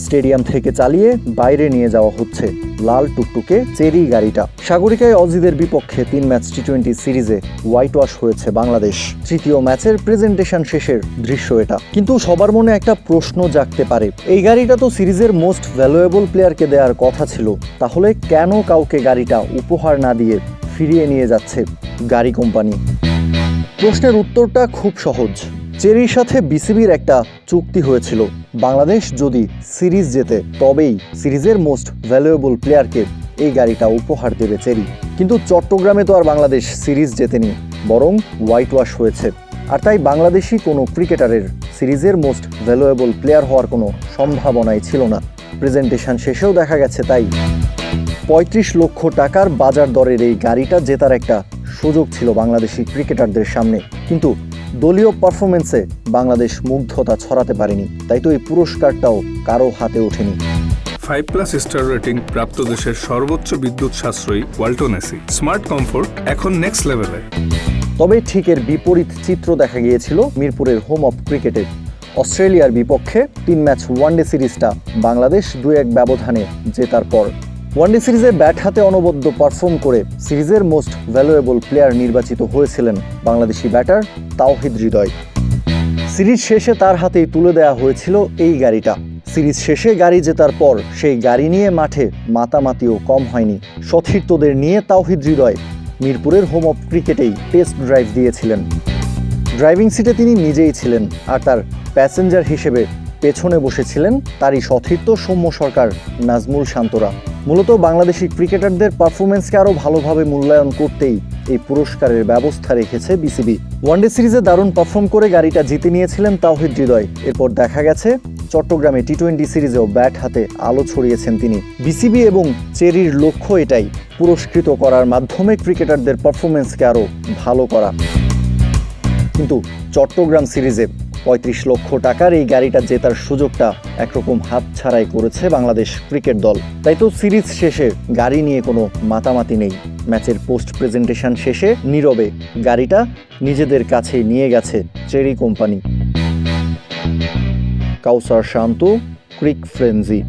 Stadium থেকে চালিয়ে বাইরে নিয়ে যাওয়া হচ্ছে লাল টুকটুকে চেরি গাড়িটা। সাগরিকায় অজিদের বিপক্ষে 3 ম্যাচ টি-20 সিরিজে হোয়াইট ওয়াশ হয়েছে বাংলাদেশ। তৃতীয় ম্যাচের প্রেজেন্টেশন শেষের দৃশ্য এটা। কিন্তু সবার মনে একটা প্রশ্ন জাগতে পারে, এই গাড়িটা তো সিরিজের মোস্ট ভ্যালুয়েবল প্লেয়ারকে দেওয়ার কথা ছিল, তাহলে কেন কাউকে গাড়িটা উপহার না দিয়ে ফিরিয়ে নিয়ে যাচ্ছে গাড়ি কোম্পানি? প্রশ্নের উত্তরটা খুব সহজ। চেরির সাথে বিসিবির একটা চুক্তি হয়েছিল, বাংলাদেশ যদি সিরিজ জেতে তবেই সিরিজের মোস্ট ভ্যালুয়েবল প্লেয়ারকে এই গাড়িটা উপহার দেবে চেরি। কিন্তু চট্টগ্রামে তো আর বাংলাদেশ সিরিজ জেতেনি, বরং হোয়াইট ওয়াশ হয়েছে। আর তাই বাংলাদেশি কোনো ক্রিকেটারের সিরিজের মোস্ট ভ্যালুয়েবল প্লেয়ার হওয়ার কোনো সম্ভাবনাই ছিল না। প্রেজেন্টেশন শেষেও দেখা গেছে তাই। ৩৫ লক্ষ টাকার বাজার দরের এই গাড়িটা জেতার একটা সুযোগ ছিল বাংলাদেশি ক্রিকেটারদের সামনে, কিন্তু দলীয় পারফরমেন্সে বাংলাদেশ মুগ্ধতা ছড়াতে পারেনি, তাই তো এই পুরস্কারটাও কারো হাতে ওঠেনি। 5+ স্টার রেটিং প্রাপ্ত দেশের সর্বোচ্চ বিদ্যুৎ সাশ্রয়ী ওয়ালটন এসি স্মার্ট কমফোর্ট এখন নেক্সট লেভেলে। তবে ঠিক এর বিপরীত চিত্র দেখা গিয়েছিল মিরপুরের হোম অফ ক্রিকেটে। অস্ট্রেলিয়ার বিপক্ষে 3 ম্যাচ ওয়ানডে সিরিজটা বাংলাদেশ 2-1 ব্যবধানে জেতার পর ওয়ানডে সিরিজে ব্যাট হাতে অনবদ্য পারফর্ম করে সিরিজের মোস্ট ভ্যালুয়েবল প্লেয়ার নির্বাচিত হয়েছিলেন বাংলাদেশি ব্যাটার তাওহিদ হৃদয়। সিরিজ শেষে তার হাতেই তুলে দেওয়া হয়েছিল এই গাড়িটা। সিরিজ শেষে গাড়ি জেতার পর সেই গাড়ি নিয়ে মাঠে মাতামাতিও কম হয়নি। সতীর্থদের নিয়ে তাওহিদ হৃদয় মিরপুরের হোম অফ ক্রিকেটেই টেস্ট ড্রাইভ দিয়েছিলেন। ড্রাইভিং সিটে তিনি নিজেই ছিলেন, আর তার প্যাসেঞ্জার হিসেবে পেছনে বসেছিলেন তারই সতীর্থ সৌম্য সরকার, নাজমুল শান্তরা। মূলত বাংলাদেশি ক্রিকেটারদের পারফরমেন্সকে আরও ভালোভাবে মূল্যায়ন করতেই এই পুরস্কারের ব্যবস্থা রেখেছে বিসিবি। ওয়ানডে সিরিজে দারুণ পারফর্ম করে গাড়িটা জিতে নিয়েছিলেন তাওহিদ হৃদয়। এরপর দেখা গেছে চট্টগ্রামে টি-20 সিরিজেও ব্যাট হাতে আলো ছড়িয়েছেন তিনি। বিসিবি এবং চেরির লক্ষ্য এটাই, পুরস্কৃত করার মাধ্যমে ক্রিকেটারদের পারফরমেন্সকে আরও ভালো করা। কিন্তু চট্টগ্রাম সিরিজে ৩৫ লক্ষ টাকার এই গাড়িটা জেতার সুযোগটা একরকম হাতছাড়াই করেছে বাংলাদেশ ক্রিকেট দল। তাই তো সিরিজ শেষে গাড়ি নিয়ে কোনো মাতামাতি নেই। ম্যাচের পোস্ট প্রেজেন্টেশন শেষে নীরবে গাড়িটা নিজেদের কাছেই নিয়ে গেছে চেরি কোম্পানি। কাউসার শান্ত, ক্রিক ফ্রেন্জি।